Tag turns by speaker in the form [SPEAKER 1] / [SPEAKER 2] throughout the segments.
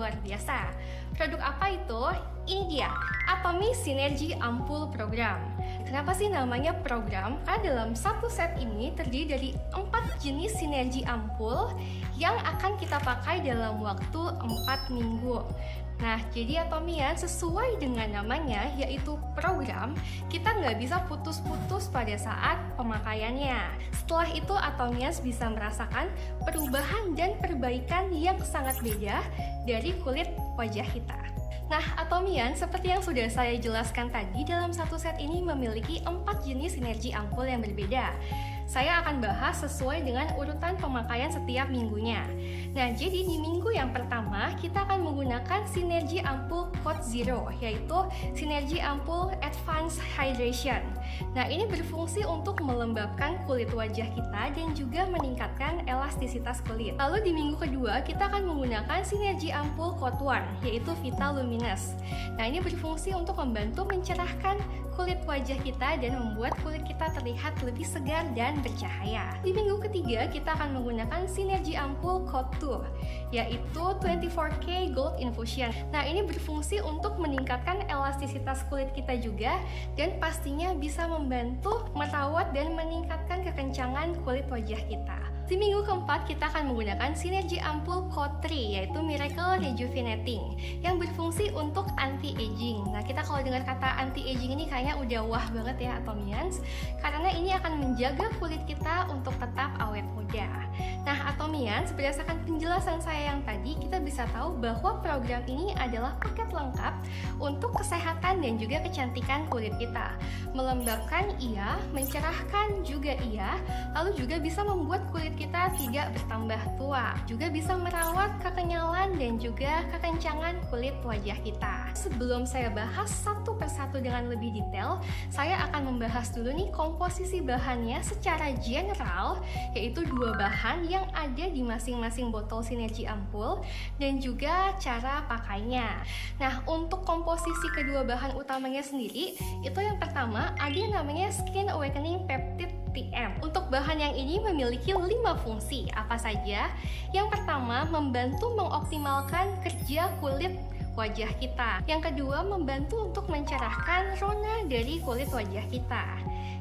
[SPEAKER 1] luar biasa. Produk apa itu? Ini dia, Atomy Synergy Ampul Program. Kenapa sih namanya program? Karena dalam satu set ini terdiri dari 4 jenis sinergi ampul yang akan kita pakai dalam waktu 4 minggu. Nah, jadi Atomian sesuai dengan namanya, yaitu program, kita nggak bisa putus-putus pada saat pemakaiannya. Setelah itu Atomians bisa merasakan perubahan dan perbaikan yang sangat beda dari kulit wajah kita. Nah, Atomian, seperti yang sudah saya jelaskan tadi, dalam satu set ini memiliki 4 jenis sinergi ampul yang berbeda. Saya akan bahas sesuai dengan urutan pemakaian setiap minggunya. Nah, jadi di minggu yang pertama, kita akan menggunakan sinergi ampul Code Zero, yaitu sinergi ampul Advanced Hydration. Nah, ini berfungsi untuk melembabkan kulit wajah kita dan juga meningkatkan elastisitas kulit. Lalu di minggu kedua, kita akan menggunakan sinergi ampul Code One, yaitu Vital Luminous. Nah, ini berfungsi untuk membantu mencerahkan kulit wajah kita dan membuat kulit kita terlihat lebih segar dan bercahaya. Di minggu ketiga, kita akan menggunakan sinergi ampul Code 2, yaitu 24K Gold Infusion. Nah, ini berfungsi untuk meningkatkan elastisitas kulit kita juga dan pastinya bisa membantu merawat dan meningkatkan kekencangan kulit wajah kita. Di minggu keempat, kita akan menggunakan sinergi ampul Code 3, yaitu Miracle Rejuvenating, yang berfungsi untuk anti-aging. Nah, kita kalau dengar kata anti-aging ini kayaknya udah wah banget ya Atomians, karena ini akan menjaga kulit kita untuk tetap awet muda. Nah, Atomians, berdasarkan penjelasan saya yang tadi, kita bisa tahu bahwa program ini adalah paket lengkap untuk kesehatan dan juga kecantikan kulit kita. Melembabkan iya, mencerahkan juga iya, lalu juga bisa membuat kulit kita tidak bertambah tua, juga bisa merawat kekenyalan dan juga kekencangan kulit wajah kita. Sebelum saya bahas satu persatu dengan lebih detail, saya akan membahas dulu nih komposisi bahannya secara general, yaitu 2 bahan yang ada di masing-masing botol sinergi ampul dan juga cara pakainya. Nah, untuk komposisi kedua bahan utamanya sendiri, itu yang pertama ada yang namanya Skin Awakening Peptide TM. Untuk bahan yang ini memiliki 5 fungsi. Apa saja? Yang pertama, membantu mengoptimalkan kerja kulit wajah kita. Yang kedua, membantu untuk mencerahkan rona dari kulit wajah kita.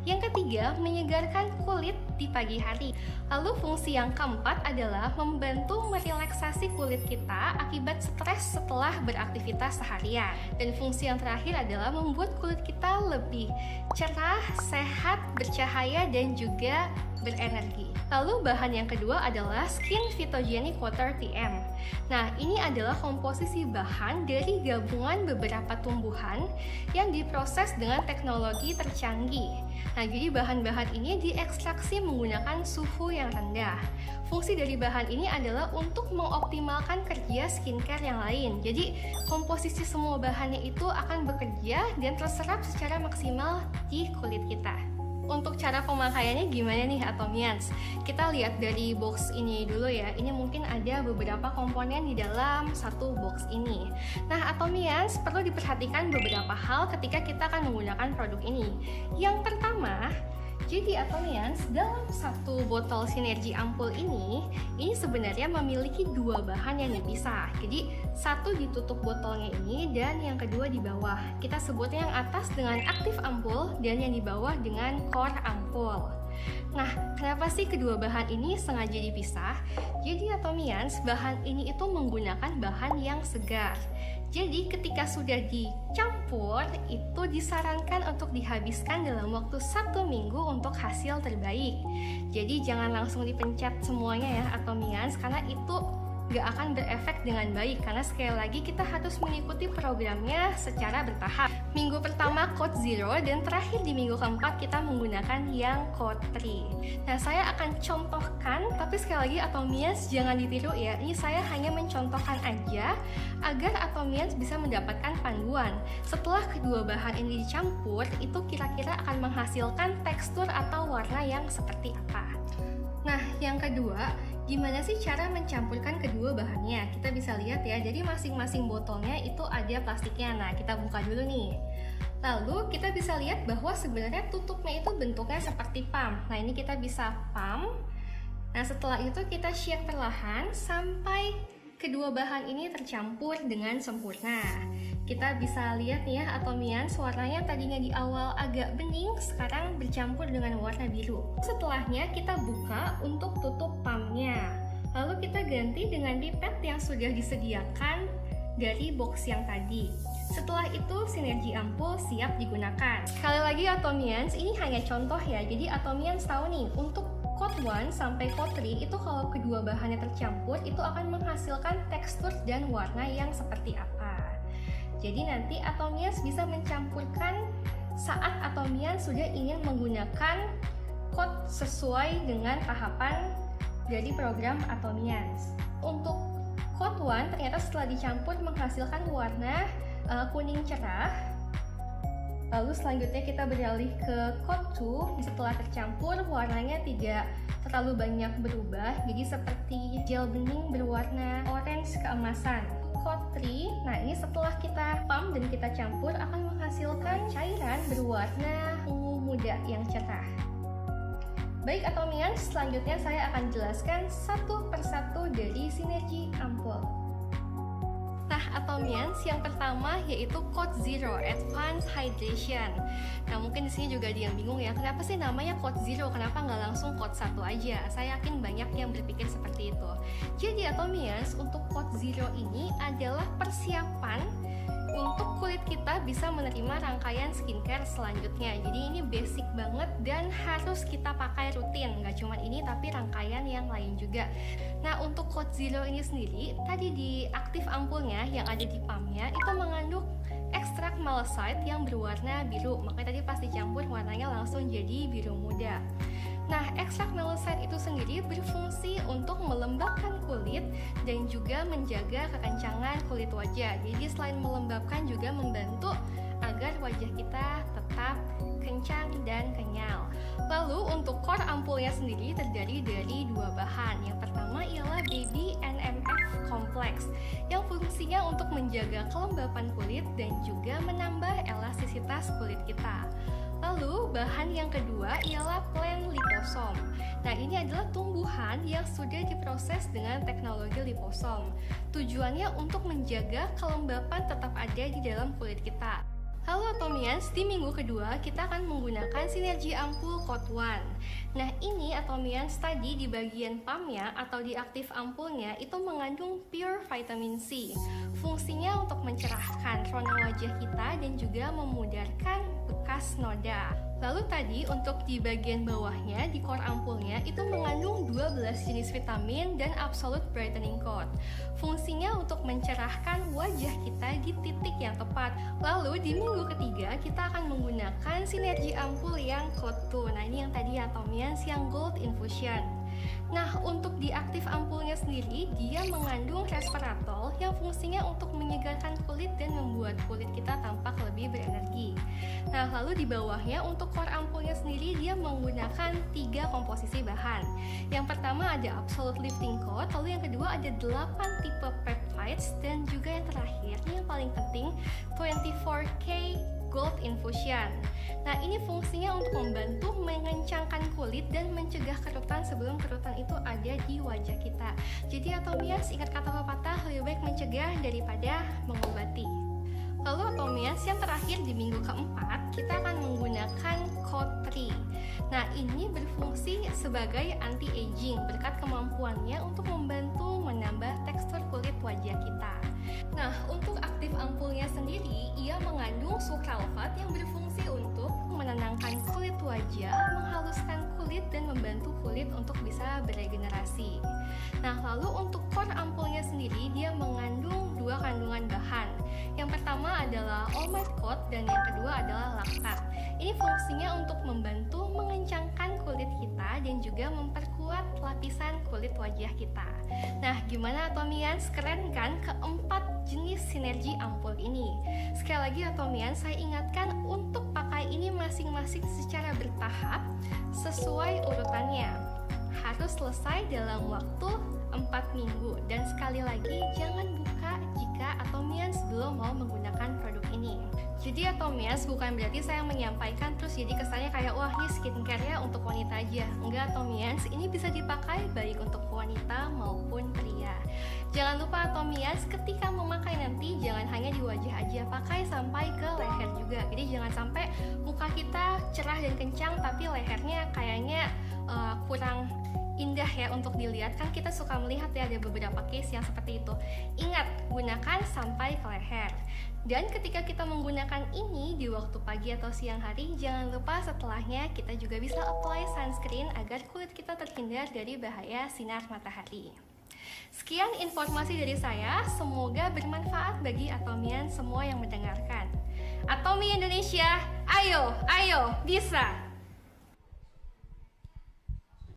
[SPEAKER 1] Yang ketiga, menyegarkan kulit di pagi hari. Lalu fungsi yang keempat adalah membantu merelaksasi kulit kita akibat stres setelah beraktivitas seharian. Dan fungsi yang terakhir adalah membuat kulit kita lebih cerah, sehat, bercahaya, dan juga berenergi. Lalu bahan yang kedua adalah Skin Phytogenic Water TM. Nah, ini adalah komposisi bahan dari gabungan beberapa tumbuhan yang diproses dengan teknologi tercanggih. Nah, jadi bahan-bahan ini diekstraksi menggunakan suhu yang rendah. Fungsi dari bahan ini adalah untuk mengoptimalkan kerja skincare yang lain. Jadi, komposisi semua bahannya itu akan bekerja dan terserap secara maksimal di kulit kita. Untuk cara pemakaiannya gimana nih Atomians? Kita lihat dari box ini dulu ya. Ini mungkin ada beberapa komponen di dalam satu box ini. Nah, Atomians, perlu diperhatikan beberapa hal ketika kita akan menggunakan produk ini. Yang pertama, jadi Atomians, dalam satu botol sinergi ampul ini sebenarnya memiliki 2 bahan yang dipisah. Jadi satu ditutup botolnya ini dan yang kedua di bawah. Kita sebutnya yang atas dengan aktif ampul dan yang di bawah dengan core ampul. Nah, kenapa sih kedua bahan ini sengaja dipisah? Jadi Atomians, bahan ini itu menggunakan bahan yang segar. Jadi ketika sudah dicampur, itu disarankan untuk dihabiskan dalam waktu 1 minggu untuk hasil terbaik. Jadi jangan langsung dipencet semuanya ya Atomians, karena itu nggak akan berefek dengan baik, karena sekali lagi kita harus mengikuti programnya secara bertahap. Minggu pertama Code Zero dan terakhir di minggu keempat kita menggunakan yang Code 3. Nah, saya akan contohkan, tapi sekali lagi Atomians jangan ditiru ya. Ini saya hanya mencontohkan aja agar Atomians bisa mendapatkan panduan. Setelah kedua bahan ini dicampur, itu kira-kira akan menghasilkan tekstur atau warna yang seperti apa. Nah, yang kedua, gimana sih cara mencampurkan kedua bahannya? Kita bisa lihat ya, jadi masing-masing botolnya itu ada plastiknya. Nah, kita buka dulu nih. Lalu kita bisa lihat bahwa sebenarnya tutupnya itu bentuknya seperti pump. Nah, ini kita bisa pump. Nah, setelah itu kita shake perlahan sampai kedua bahan ini tercampur dengan sempurna. Kita bisa lihat nih ya, Atomians warnanya tadinya di awal agak bening, sekarang bercampur dengan warna biru. Setelahnya kita buka untuk tutup pumpnya. Lalu kita ganti dengan pipet yang sudah disediakan dari box yang tadi. Setelah itu sinergi ampul siap digunakan. Sekali lagi Atomians, ini hanya contoh ya, jadi Atomians tahu nih untuk Code 1 sampai Code 3 itu kalau kedua bahannya tercampur itu akan menghasilkan tekstur dan warna yang seperti apa. Jadi nanti Atomians bisa mencampurkan saat Atomians sudah ingin menggunakan code sesuai dengan tahapan dari program Atomians. Untuk Code 1 ternyata setelah dicampur menghasilkan warna kuning cerah. Lalu selanjutnya kita beralih ke Code 2. Setelah tercampur warnanya tidak terlalu banyak berubah, jadi seperti gel bening berwarna orange keemasan. Code 3, nah ini setelah kita pump dan kita campur akan menghasilkan cairan berwarna ungu muda yang cerah. Baik Atomians, selanjutnya saya akan jelaskan satu persatu dari sinergi ampul. Nah, Atomians yang pertama yaitu Code 0, Advanced Hydration. Nah, mungkin di sini juga ada yang bingung ya, kenapa sih namanya Code 0, kenapa nggak langsung Code 1 aja? Saya yakin banyak yang berpikir seperti itu. Jadi Atomians, untuk Code 0 ini adalah persiapan untuk kulit kita bisa menerima rangkaian skincare selanjutnya. Jadi ini basic banget dan harus kita pakai rutin. Nggak cuma ini tapi rangkaian yang lain juga. Nah, untuk Code 0 ini sendiri, tadi di aktif ampulnya yang ada di pumpnya itu mengandung ekstrak malachite yang berwarna biru. Makanya tadi pas dicampur warnanya langsung jadi biru muda. Nah, ekstrak malachite itu sendiri berfungsi untuk melembabkan kulit dan juga menjaga kekencangan kulit wajah. Jadi selain melembabkan juga membantu agar wajah kita tetap kencang dan kenyal. Lalu untuk core ampulnya sendiri terdiri dari dua bahan. Yang pertama ialah Baby NMF Complex yang fungsinya untuk menjaga kelembapan kulit dan juga menambah elastisitas kulit kita. Lalu bahan yang kedua ialah plant liposome. Nah, ini adalah tumbuhan yang sudah diproses dengan teknologi liposome. Tujuannya untuk menjaga kelembapan tetap ada di dalam kulit kita. Halo Atomians, di minggu kedua kita akan menggunakan sinergi ampul Code 1. Nah, ini Atomians tadi di bagian pumpnya atau di aktif ampulnya itu mengandung pure vitamin C. Fungsinya untuk mencerahkan rona wajah kita dan juga memudarkan bekas noda. Lalu tadi untuk di bagian bawahnya di core ampulnya itu mengandung 12 jenis vitamin dan absolute brightening coat. Fungsinya untuk mencerahkan wajah kita di titik yang tepat. Lalu di minggu ketiga kita akan menggunakan sinergi ampul yang Code 2. Nah, ini yang tadi Atomians yang Gold Infusion. Nah, untuk di aktif ampulnya sendiri, dia mengandung resveratrol yang fungsinya untuk menyegarkan kulit dan membuat kulit kita tampak lebih berenergi. Nah, lalu di bawahnya untuk core ampulnya sendiri, dia menggunakan 3 komposisi bahan. Yang pertama ada Absolute Lifting Coat, lalu yang kedua ada 8 tipe peptides, dan juga yang terakhir, yang paling penting, 24K Gold Infusion. Nah, ini fungsinya untuk membantu mengencangkan kulit dan mencegah kerutan sebelum kerutan itu ada di wajah kita. Jadi Atomians, ingat kata pepatah, lebih baik mencegah daripada mengobati. Lalu Atomians yang terakhir di minggu keempat, kita akan menggunakan Code 3. Nah, ini berfungsi sebagai anti-aging berkat kemampuannya untuk membantu menambah tekstur kulit wajah kita. Nah, untuk aktif ampulnya sendiri, ia mengandung sucralfate yang berfungsi untuk menenangkan kulit wajah, menghaluskan kulit, dan membantu kulit untuk bisa beregenerasi. Nah, lalu untuk core ampulnya sendiri, dia mengandung 2 kandungan bahan. Yang pertama adalah All Might Coat dan yang kedua adalah laktat. Ini fungsinya untuk membantu mengencangkan kulit kita dan juga memperkuat lapisan kulit wajah kita. Nah, gimana Atomians? Keren kan keempat jenis sinergi ampul ini? Sekali lagi Atomians, saya ingatkan untuk pakai ini masing-masing secara bertahap sesuai urutannya. Harus selesai dalam waktu 4 minggu. Dan sekali lagi, jangan buka jika Atomians belum mau menggunakan produk ini. Jadi Atomians bukan berarti saya menyampaikan terus jadi kesannya kayak wah ini skincare-nya untuk wanita aja. Enggak Atomians, ini bisa dipakai baik untuk wanita maupun pria. Jangan lupa Atomias ketika memakai nanti jangan hanya di wajah aja, pakai sampai ke leher juga. Jadi jangan sampai muka kita cerah dan kencang tapi lehernya kayaknya kurang indah ya untuk dilihat. Kan kita suka melihat ya ada beberapa case yang seperti itu. Ingat, gunakan sampai ke leher. Dan ketika kita menggunakan ini di waktu pagi atau siang hari, jangan lupa setelahnya kita juga bisa apply sunscreen agar kulit kita terhindar dari bahaya sinar matahari. Sekian informasi dari saya, semoga bermanfaat bagi Atomian semua yang mendengarkan. Atomi Indonesia, ayo, bisa!